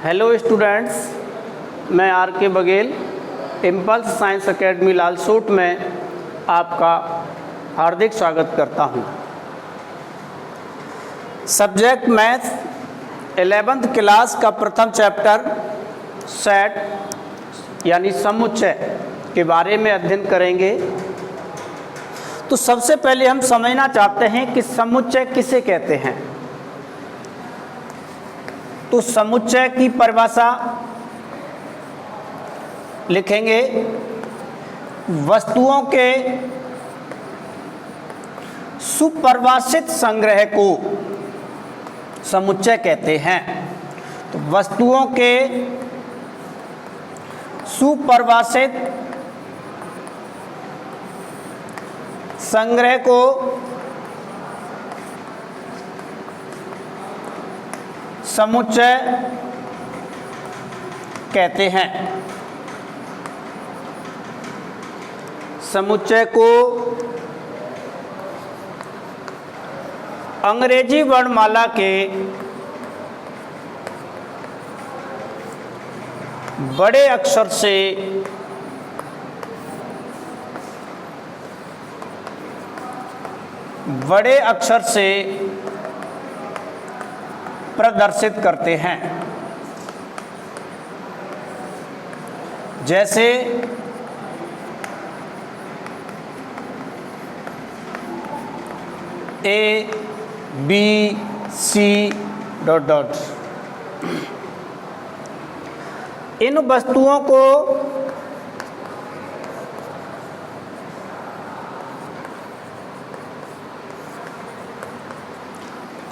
Hello students, मैं are के Baghel impulse science academy Lalsot में आपका हार्दिक स्वागत करता हूं। सब्जेक्ट मैथ्स 11th क्लास का प्रथम चैप्टर सेट यानी समुच्चय के बारे में अध्ययन करेंगे। तो सबसे पहले हम समझना चाहते हैं कि समुच्चय किसे कहते हैं। तो समुच्चय की परिभाषा लिखेंगे, वस्तुओं के सुपरिभाषित संग्रह को समुच्चय कहते हैं। तो वस्तुओं के सुपरिभाषित संग्रह को समुच्चय कहते हैं। समुच्चय को अंग्रेजी वर्णमाला के बड़े अक्षर से प्रदर्शित करते हैं। जैसे A B C dot dot. इन वस्तुओं को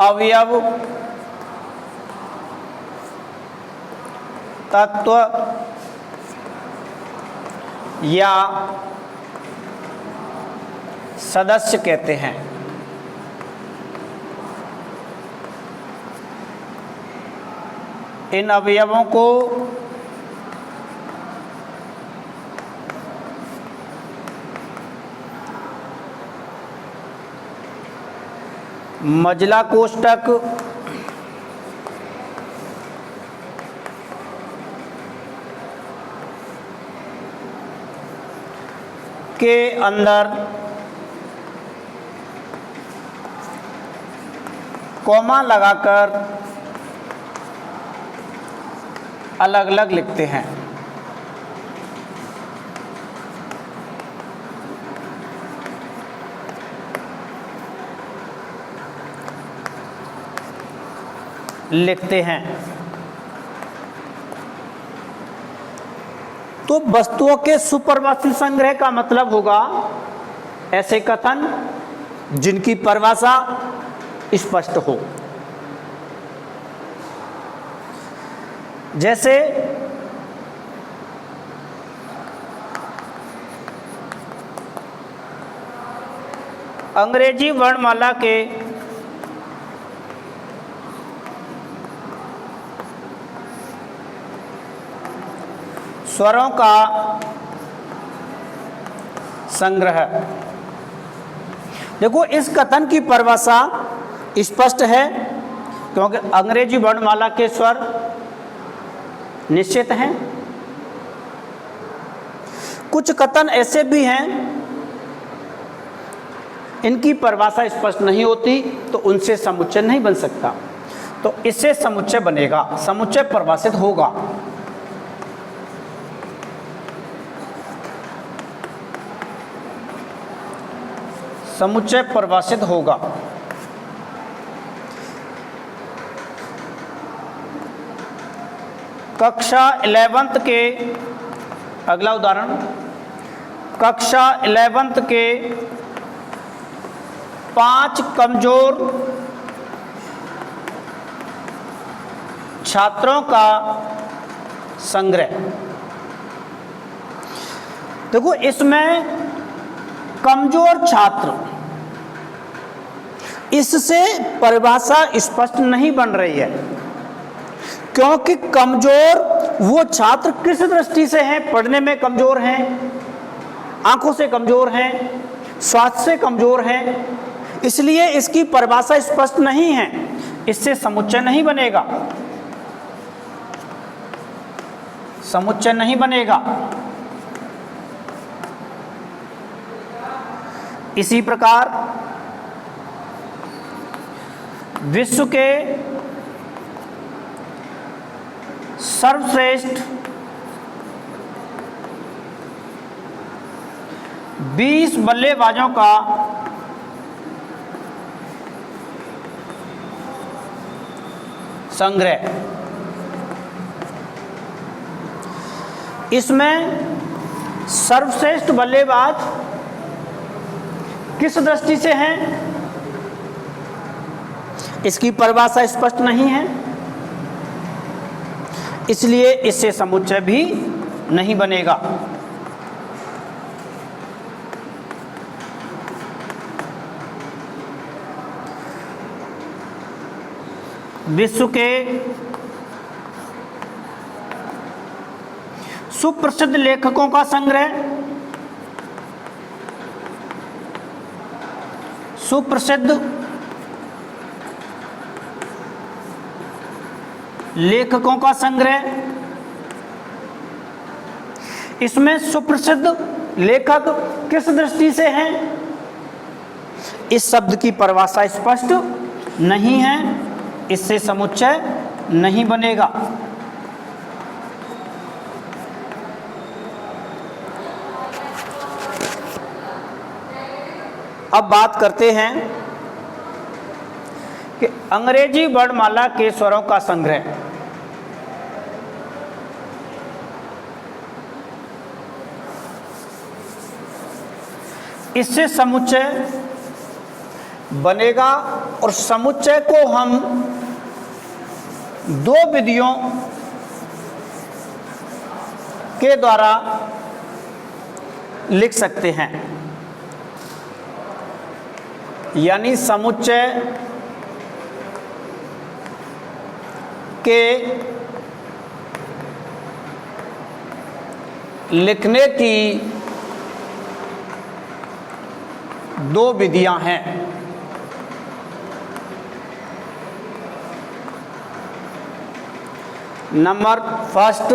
अवयव, तत्व या सदस्य कहते हैं। इन अवयवों को मजला कोष्ठक के अंदर कॉमा लगाकर अलग अलग लिखते हैं। तो वस्तुओं के सुपरिभाषित संग्रह का मतलब होगा ऐसे कथन जिनकी परिभाषा स्पष्ट हो। जैसे अंग्रेजी वर्णमाला के स्वरों का संग्रह। देखो, इस कथन की परिभाषा स्पष्ट है क्योंकि अंग्रेजी वर्णमाला के स्वर निश्चित हैं। कुछ कथन ऐसे भी हैं इनकी परिभाषा स्पष्ट नहीं होती, तो उनसे समुच्चय नहीं बन सकता। तो इससे समुच्चय बनेगा, समुच्चय परिभाषित होगा। समुच्चय परिभाषित होगा। कक्षा 11th के अगला उदाहरण, कक्षा 11th के 5 कमजोर छात्रों का संग्रह। देखो, इसमें कमजोर छात्र, इससे परिभाषा स्पष्ट नहीं बन रही है क्योंकि कमजोर वो छात्र किस दृष्टि से हैं? पढ़ने में कमजोर हैं, आंखों से कमजोर हैं, स्वास्थ्य से कमजोर हैं, इसलिए इसकी परिभाषा स्पष्ट नहीं है। इससे समुच्चय नहीं बनेगा। समुच्चय नहीं बनेगा। इसी प्रकार विश्व के सर्वश्रेष्ठ 20 बल्लेबाजों का संग्रह। इसमें सर्वश्रेष्ठ बल्लेबाज किस दृष्टि से हैं, इसकी परिभाषा स्पष्ट नहीं है, इसलिए इससे समुच्चय भी नहीं बनेगा। विश्व के सुप्रसिद्ध लेखकों का संग्रह। सुप्रसिद्ध लेखकों का संग्रह। इसमें सुप्रसिद्ध लेखक किस दृष्टि से हैं, इस शब्द की परिभाषा स्पष्ट नहीं है, इससे समुच्चय नहीं बनेगा। अब बात करते हैं कि अंग्रेजी वर्णमाला के स्वरों का संग्रह। इससे समुच्चय बनेगा और समुच्चय को हम दो विधियों के द्वारा लिख सकते हैं। यानी समुच्चय के लिखने की दो विधियां हैं। नंबर फर्स्ट,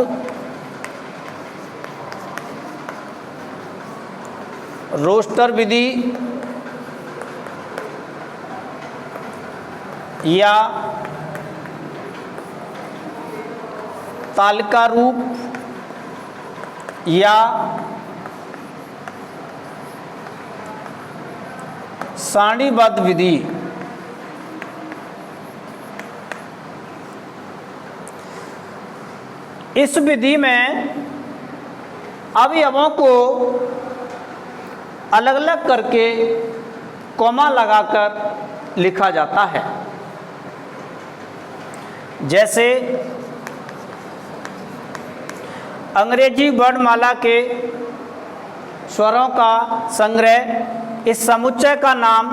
रोस्टर विधि या तालिका रूप या सारणीबद्ध विधि। इस विधि में अवयवों को अलग अलग करके कॉमा लगाकर लिखा जाता है। जैसे अंग्रेजी वर्णमाला के स्वरों का संग्रह, इस समुच्चय का नाम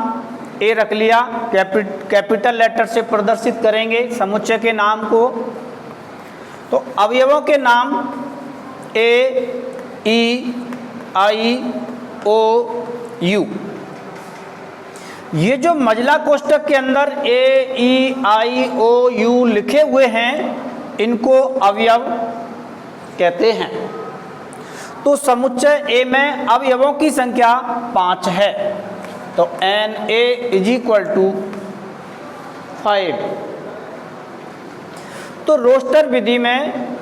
ए रख लिया, कैपिटल लेटर से प्रदर्शित करेंगे समुच्चय के नाम को। तो अवयवों के नाम ए, ई, आई, ओ, यू। ये जो मजला कोष्ठक के अंदर ए, ई, आई, ओ, यू लिखे हुए हैं, इनको अवयव कहते हैं। तो समुच्चय ए में अवयवों की संख्या 5 है, तो n A is equal to 5। तो रोस्टर विधि में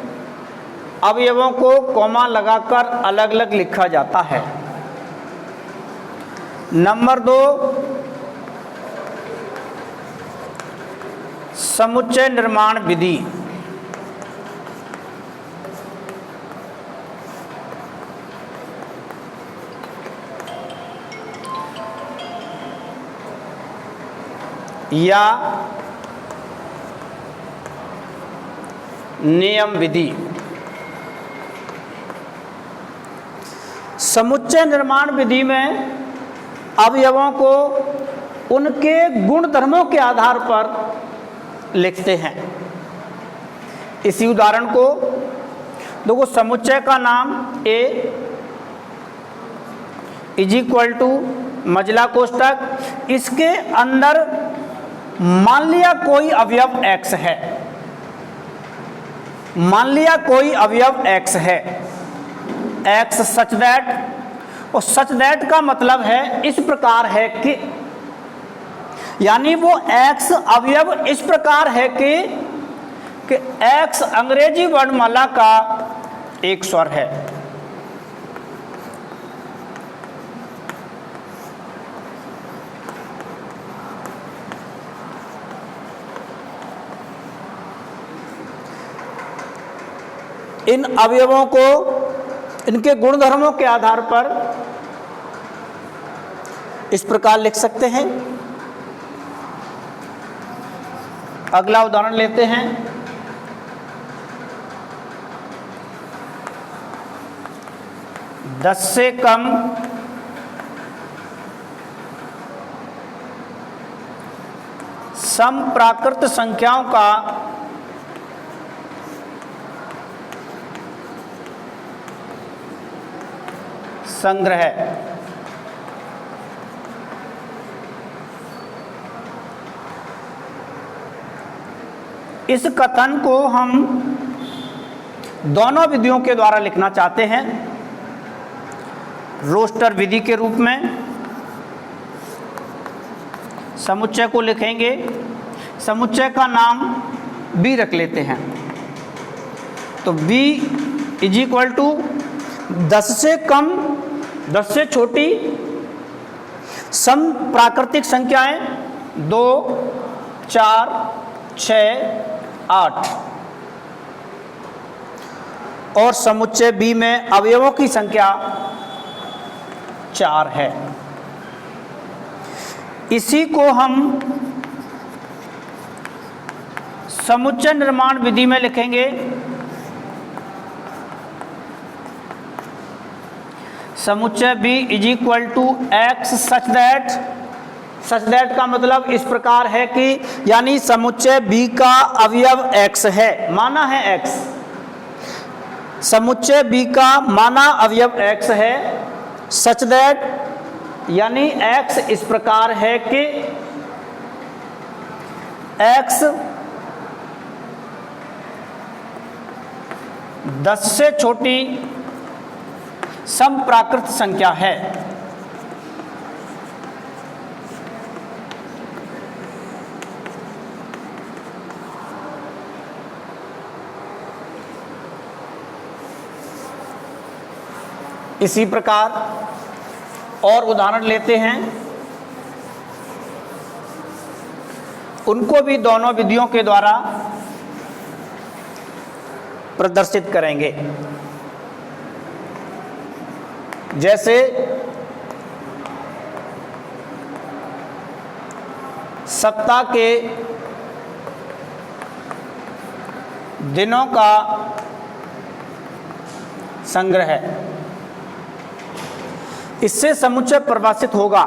अवयवों को कॉमा लगाकर अलग अलग लिखा जाता है। नंबर 2, समुच्चय निर्माण विधि। या नियम विधि। समुच्चय निर्माण विधि में अवयवों को उनके गुण धर्मों के आधार पर लिखते हैं। इसी उदाहरण को देखो, समुच्चय का नाम ए इज इक्वल टू मजला कोष्ठक, इसके अंदर मान लिया कोई अवयव x है, मान लिया कोई अवयव x है, x सच दैट, और सच दैट का मतलब है इस प्रकार है कि, यानी वो x अवयव इस प्रकार है कि x अंग्रेजी वर्णमाला का एक स्वर है। इन अवयवों को इनके गुणधर्मों के आधार पर इस प्रकार लिख सकते हैं। अगला उदाहरण लेते हैं। दस से कम समप्राकृत संख्याओं का संग्रह। इस कथन को हम दोनों विधियों के द्वारा लिखना चाहते हैं। रोस्टर विधि के रूप में समुच्चय को लिखेंगे, समुच्चय का नाम b रख लेते हैं। तो b इज इक्वल टू 10 से कम, 10 से छोटी सम प्राकृतिक संख्याएं 2, 4, 6, 8 और समुच्चय B में अवयवों की संख्या 4 है। इसी को हम समुच्चय निर्माण विधि में लिखेंगे। समुच्चय B is equal to x such that, such that का मतलब इस प्रकार है कि, यानी समुच्चय B का अवयव x है, माना है x, समुच्चय B का माना अवयव x है। सच दैट यानी x इस प्रकार है कि x 10 से छोटी समप्राकृत संख्या है। इसी प्रकार और उदाहरण लेते हैं, उनको भी दोनों विधियों के द्वारा प्रदर्शित करेंगे। जैसे सप्ताह के दिनों का संग्रह है, इससे समुच्चय परिभाषित होगा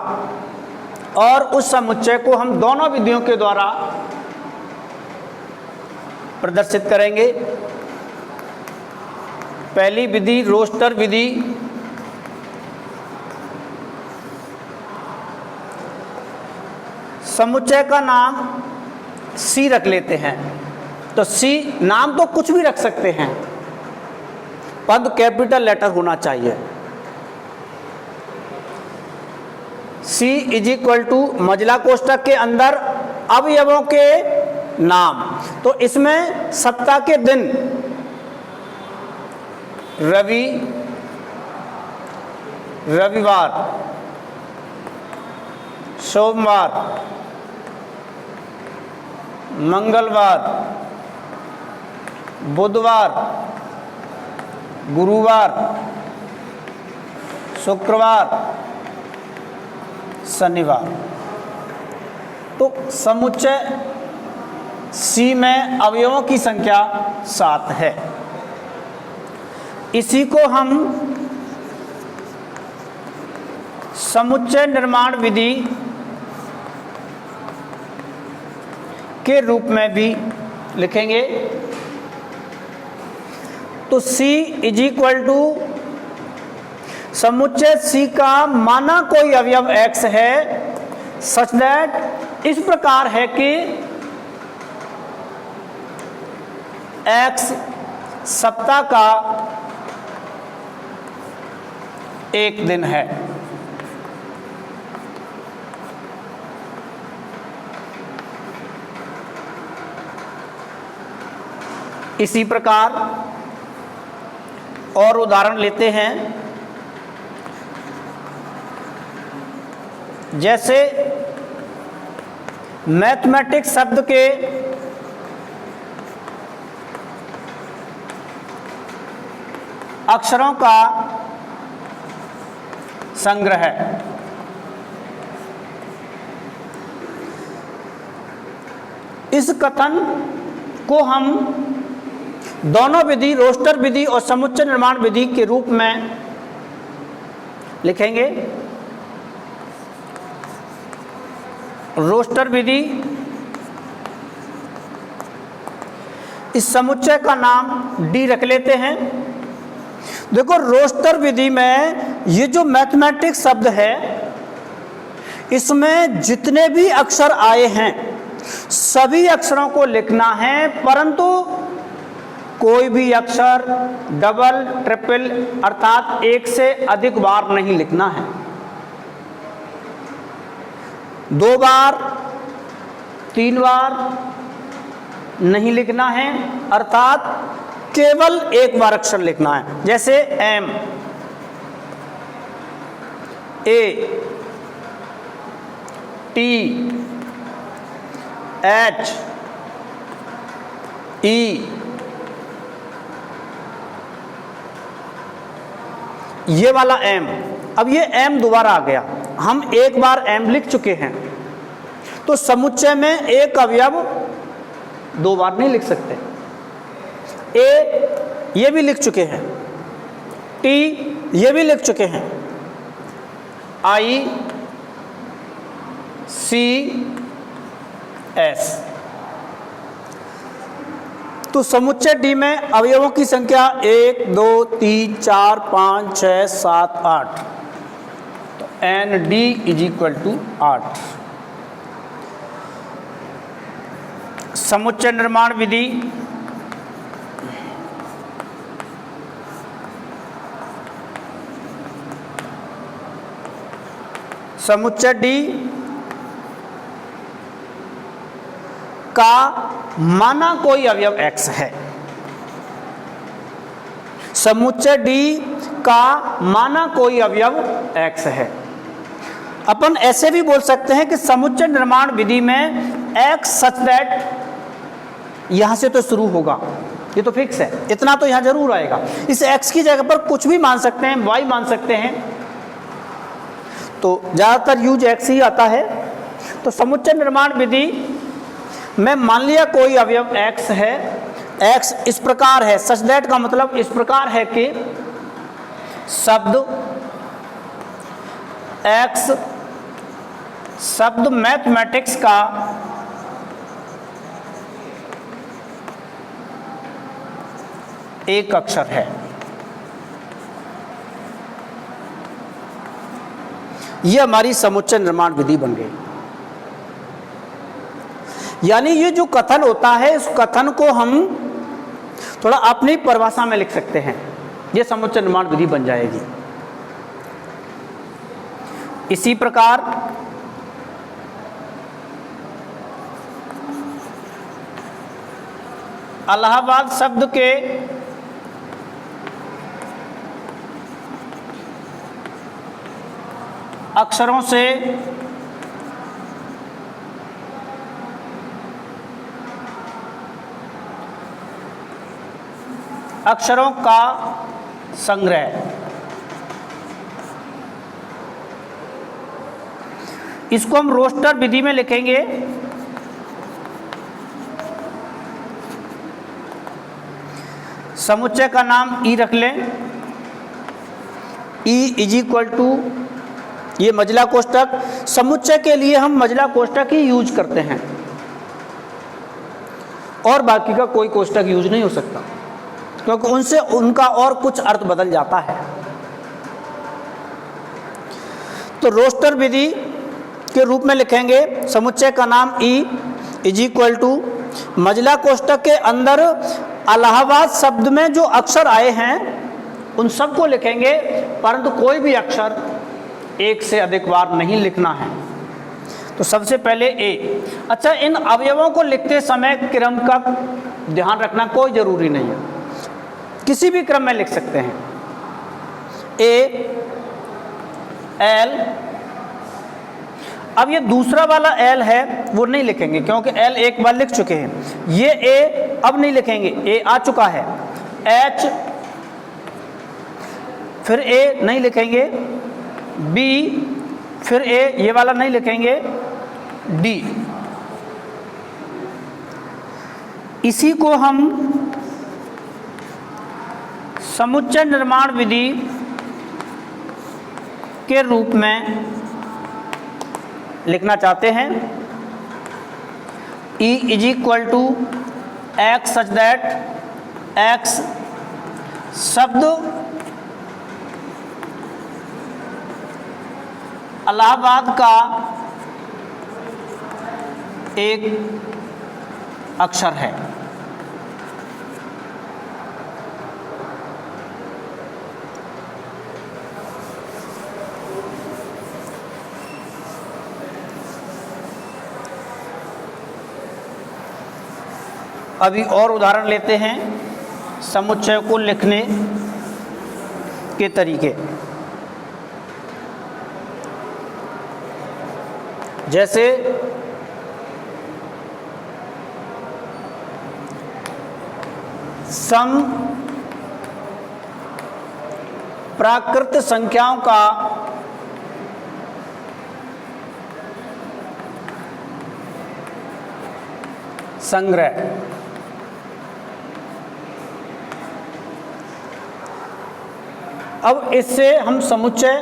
और उस समुच्चय को हम दोनों विधियों के द्वारा प्रदर्शित करेंगे। पहली विधि रोस्टर विधि, समुच्चय का नाम C रख लेते हैं। तो C नाम तो कुछ भी रख सकते हैं, पद कैपिटल लेटर होना चाहिए। C इज इक्वल टू मझला कोष्ठक के अंदर अवयवों के नाम। तो इसमें सप्ताह के दिन रवि, रविवार, सोमवार, मंगलवार, बुधवार, गुरुवार, शुक्रवार, शनिवार। तो समुच्चय C में अवयवों की संख्या 7 है। इसी को हम समुच्चय निर्माण विधि के रूप में भी लिखेंगे। तो C इज इक्वल टू समुच्चय C का माना कोई अवयव x है, सच दैट इस प्रकार है कि x सप्ताह का एक दिन है। इसी प्रकार और उदाहरण लेते हैं, जैसे मैथमेटिक्स शब्द के अक्षरों का संग्रह है। इस कथन को हम दोनों विधि, रोस्टर विधि और समुच्चय निर्माण विधि के रूप में लिखेंगे। रोस्टर विधि, इस समुच्चय का नाम डी रख लेते हैं। देखो, रोस्टर विधि में ये जो मैथमेटिक्स शब्द है, इसमें जितने भी अक्षर आए हैं सभी अक्षरों को लिखना है, परंतु कोई भी अक्षर डबल, ट्रिपल अर्थात एक से अधिक बार नहीं लिखना है। 2 बार, 3 बार नहीं लिखना है, अर्थात केवल एक बार अक्षर लिखना है। जैसे एम, ए, टी, एच, ई, ये वाला एम। अब ये एम दोबारा आ गया, हम एक बार एम लिख चुके हैं, तो समुच्चय में एक अवयव 2 बार नहीं लिख सकते। ए ये भी लिख चुके हैं, टी ये भी लिख चुके हैं, आई, सी, एस। तो समुच्चय डी में अवयवों की संख्या 1, 2, 3, 4, 5, 6, 7, 8। तो n D is equal to 8। समुच्चय निर्माण विधि, समुच्चय डी का माना कोई अवयव x है। समुच्चय डी का माना कोई अवयव x है। अपन ऐसे भी बोल सकते हैं कि समुच्चय निर्माण विधि में x सच दैट यहां से तो शुरू होगा, ये तो फिक्स है, इतना तो यहां जरूर आएगा। इस x की जगह पर कुछ भी मान सकते हैं, y मान सकते हैं, तो ज्यादातर यूज x ही आता है। तो समुच्चय निर्माण विधि में मान लिया कोई अवयव x है, x इस प्रकार है, सच दैट का मतलब इस प्रकार है कि शब्द x शब्द मैथमेटिक्स का एक अक्षर है। यह हमारी समुच्चय निर्माण विधि बन गई। यानी ये जो कथन होता है, इस कथन को हम थोड़ा अपनी परिभाषा में लिख सकते हैं, ये समुच्चय निर्माण विधि बन जाएगी। इसी प्रकार इलाहाबाद शब्द के अक्षरों से अक्षरों का संग्रह, इसको हम रोस्टर विधि में लिखेंगे। समुच्चय का नाम ई रख लें, ई इज इक्वल टू, ये मजला कोष्ठक, समुच्चय के लिए हम मजला कोष्ठक ही यूज करते हैं और बाकी का कोई कोष्ठक यूज नहीं हो सकता, क्योंकि उनसे उनका और कुछ अर्थ बदल जाता है। तो रोस्टर विधि के रूप में लिखेंगे, समुच्चय का नाम ई इज इक्वल टू, मजला कोष्ठक के अंदर इलाहाबाद शब्द में जो अक्षर आए हैं उन सबको लिखेंगे, परंतु कोई भी अक्षर एक से अधिक बार नहीं लिखना है। तो सबसे पहले ए। अच्छा, इन अवयवों को लिखते समय क्रम का ध्यान रखना कोई जरूरी नहीं है, किसी भी क्रम में लिख सकते हैं। ए, एल। अब ये दूसरा वाला एल है वो नहीं लिखेंगे क्योंकि एल एक बार लिख चुके हैं। ये ए अब नहीं लिखेंगे, ए आ चुका है। एच, फिर ए नहीं लिखेंगे। बी, फिर ए, ये वाला नहीं लिखेंगे। डी। इसी को हम समुच्चय निर्माण विधि के रूप में लिखना चाहते हैं। E is equal to x such that x शब्द इलाहाबाद का एक अक्षर है। अभी और उदाहरण लेते हैं समुच्चय को लिखने के तरीके। जैसे सम प्राकृत संख्याओं का संग्रह। अब इससे हम समुच्चय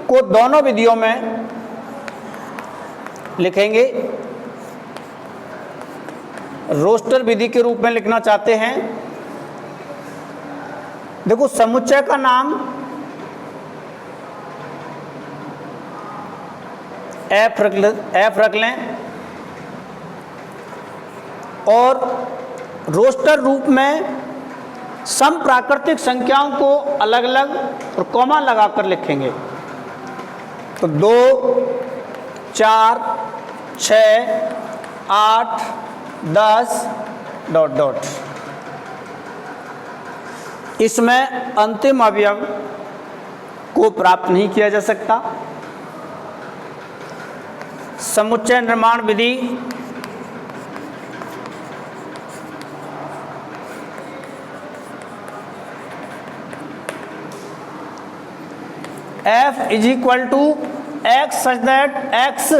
को दोनों विधियों में लिखेंगे। रोस्टर विधि के रूप में लिखना चाहते हैं। देखो, समुच्चय का नाम एफ रख लें और रोस्टर रूप में सम प्राकृतिक संख्याओं को अलग अलग और कॉमा लगाकर लिखेंगे। तो 2, 4, 6, 8, 10 ... इसमें अंतिम अवयव को प्राप्त नहीं किया जा सकता। समुच्चय निर्माण विधि F is equal to x such that x.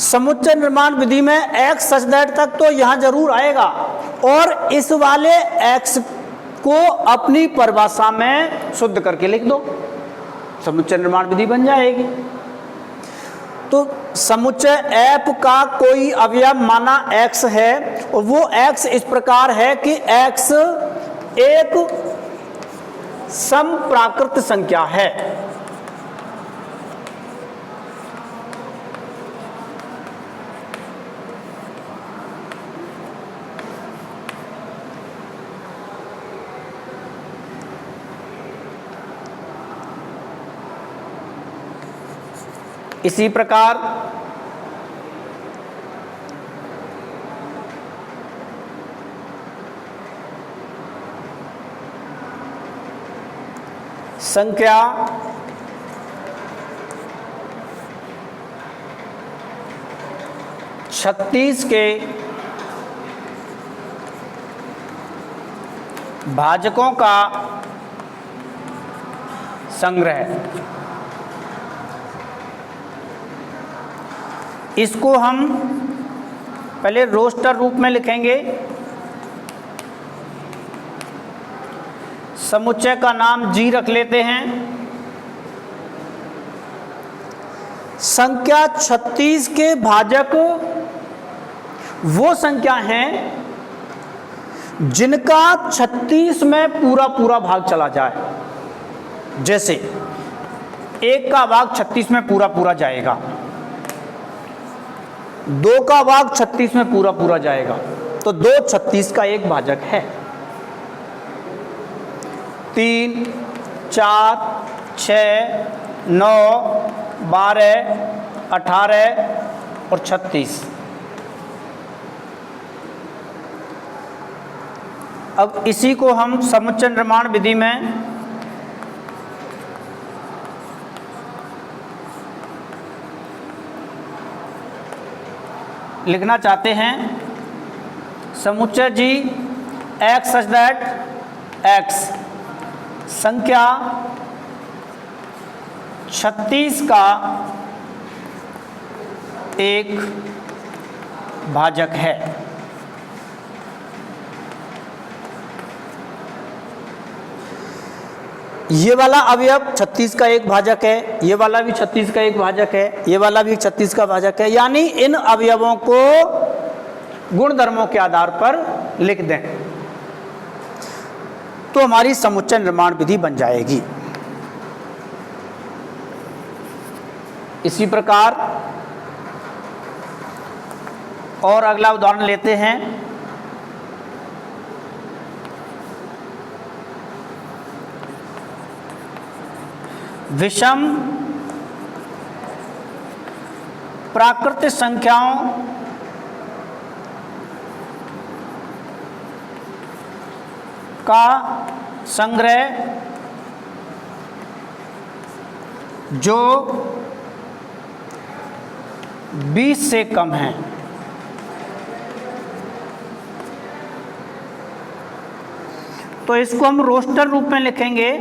समुच्चय निर्माण विधि में एक्स सच दैट तक तो यहां जरूर आएगा और इस वाले एक्स को अपनी परिभाषा में शुद्ध करके लिख दो, समुच्चय निर्माण विधि बन जाएगी। तो समुच्चय F का कोई अवयव माना x है और वो x इस प्रकार है कि x एक सम प्राकृत संख्या है। इसी प्रकार संख्या छत्तीस के भाजकों का संग्रह। इसको हम पहले रोस्टर रूप में लिखेंगे। समुच्चय का नाम G रख लेते हैं। संख्या 36 के भाजक वो संख्या हैं जिनका 36 में पूरा पूरा भाग चला जाए। जैसे 1 का भाग 36 में पूरा पूरा जाएगा। 2 का भाग 36 में पूरा पूरा जाएगा, तो 2 36 का एक भाजक है। 3, 4, 6, 9, 12, 18 और 36। अब इसी को हम समुच्चय निर्माण विधि में लिखना चाहते हैं। समुच्चय जी x सच दैट x संख्या 36 का एक भाजक है। ये वाला अवयव 36 का एक भाजक है, ये वाला भी 36 का एक भाजक है, ये वाला भी 36 का भाजक है, यानी इन अवयवों को गुणधर्मों के आधार पर लिख दें तो हमारी समुच्चय निर्माण विधि बन जाएगी। इसी प्रकार और अगला उदाहरण लेते हैं। विषम प्राकृतिक संख्याओं का संग्रह जो 20 से कम है। तो इसको हम रोस्टर रूप में लिखेंगे।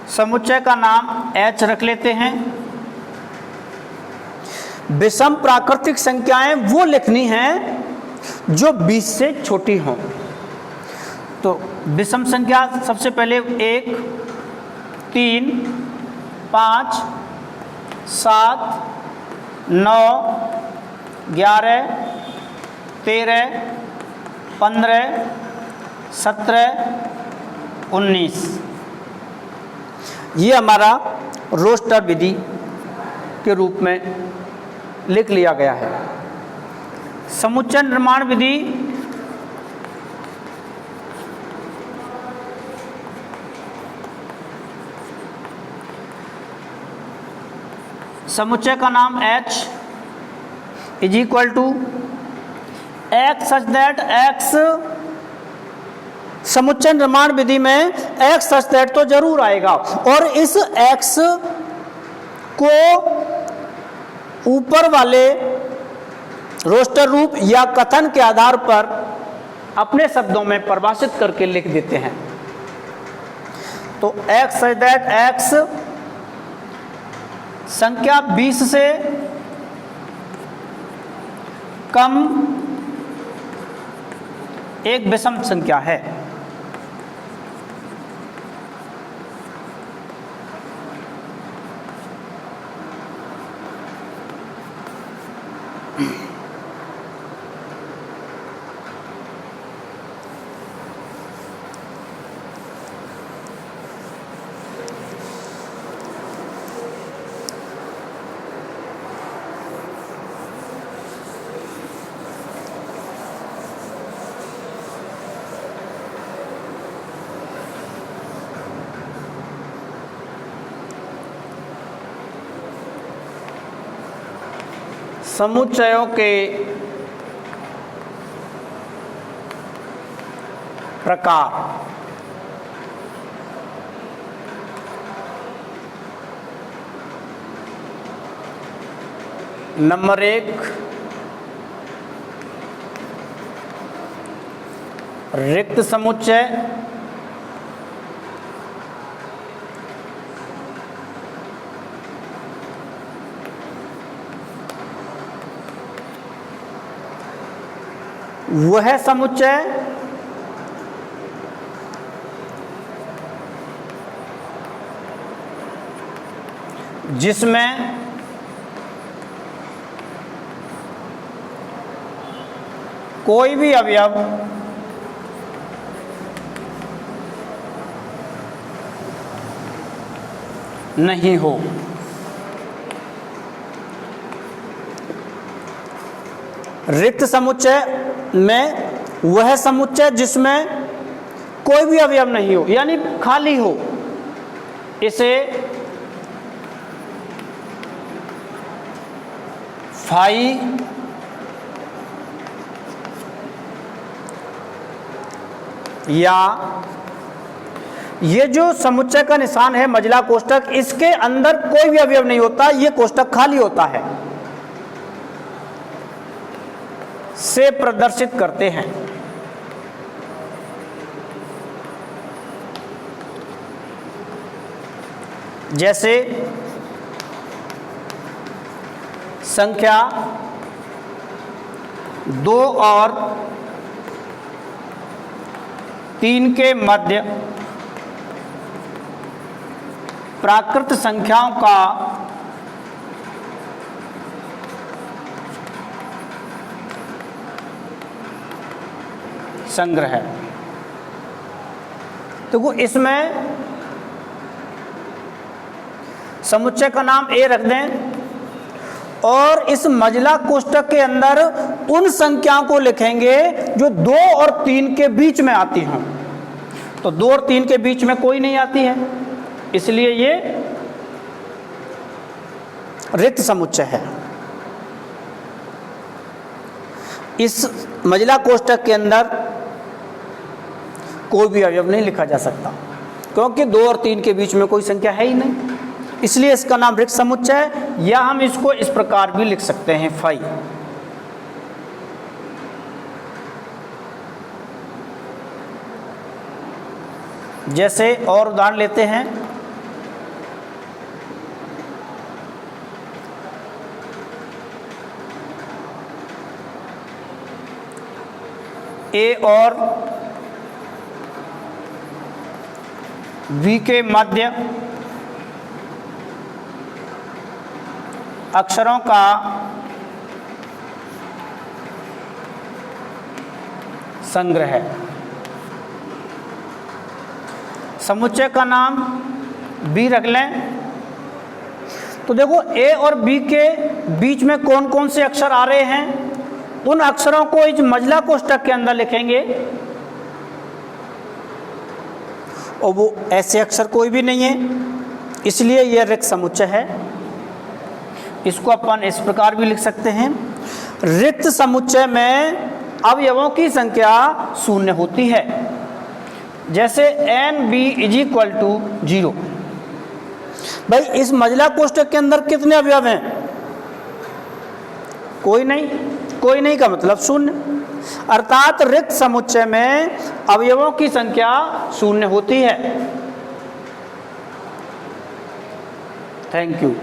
समुच्चय का नाम H रख लेते हैं। विषम प्राकृतिक संख्याएं वो लिखनी हैं जो 20 से छोटी हों। तो विषम संख्या सबसे पहले 1, 3, 5, 7, 9, 11, 13, 15, 17, 19। ये हमारा रोस्टर विधि के रूप में लिख लिया गया है। समुच्चय निर्माण विधि समुच्चय का नाम H is equal to x such that x। समुच्चय निर्माण विधि में x सच दैट तो जरूर आएगा और इस x को ऊपर वाले रोस्टर रूप या कथन के आधार पर अपने शब्दों में परिभाषित करके लिख देते हैं। तो x सच दैट x संख्या 20 से कम एक विषम संख्या है। समुच्चयों के प्रकार। नंबर 1 रिक्त समुच्चय। वह समुच्चय जिसमें कोई भी अवयव नहीं हो। रिक्त समुच्चय में वह समुच्चय जिसमें कोई भी अवयव नहीं हो, यानी खाली हो, इसे फाई या ये जो समुच्चय का निशान है मझला कोष्ठक, इसके अंदर कोई भी अवयव नहीं होता, ये कोष्ठक खाली होता है, से प्रदर्शित करते हैं। जैसे संख्या 2 और 3 के मध्य प्राकृत संख्याओं का संग्रह है। तो वो इसमें समुच्चय का नाम ए रख दें और इस मझला कोष्ठक के अंदर उन संख्याओं को लिखेंगे जो 2 और 3 के बीच में आती हों। तो 2 और 3 के बीच में कोई नहीं आती है, इसलिए ये रिक्त समुच्चय है। इस मझला कोष्ठक के अंदर कोई भी अवयव नहीं लिखा जा सकता, क्योंकि 2 और 3 के बीच में कोई संख्या है ही नहीं, इसलिए इसका नाम रिक्त समुच्चय है। या हम इसको इस प्रकार भी लिख सकते हैं, फाई। जैसे और उदाहरण लेते हैं, ए और बी के मध्य अक्षरों का संग्रह है। समुच्चय का नाम बी रख लें। तो देखो ए और बी के बीच में कौन कौन से अक्षर आ रहे हैं, उन अक्षरों को इस मझला कोष्ठक के अंदर लिखेंगे और वो ऐसे अक्षर कोई भी नहीं है, इसलिए यह रिक्त समुच्चय है। इसको अपन इस प्रकार भी लिख सकते हैं, रिक्त समुच्चय में अवयवों की संख्या 0 होती है। जैसे n B is equal to 0। भाई इस मझला कोष्ठक के अंदर कितने अवयव हैं? कोई नहीं। कोई नहीं का मतलब 0, अर्थात रिक्त समुच्चय में अवयवों की संख्या 0 होती है। Thank you.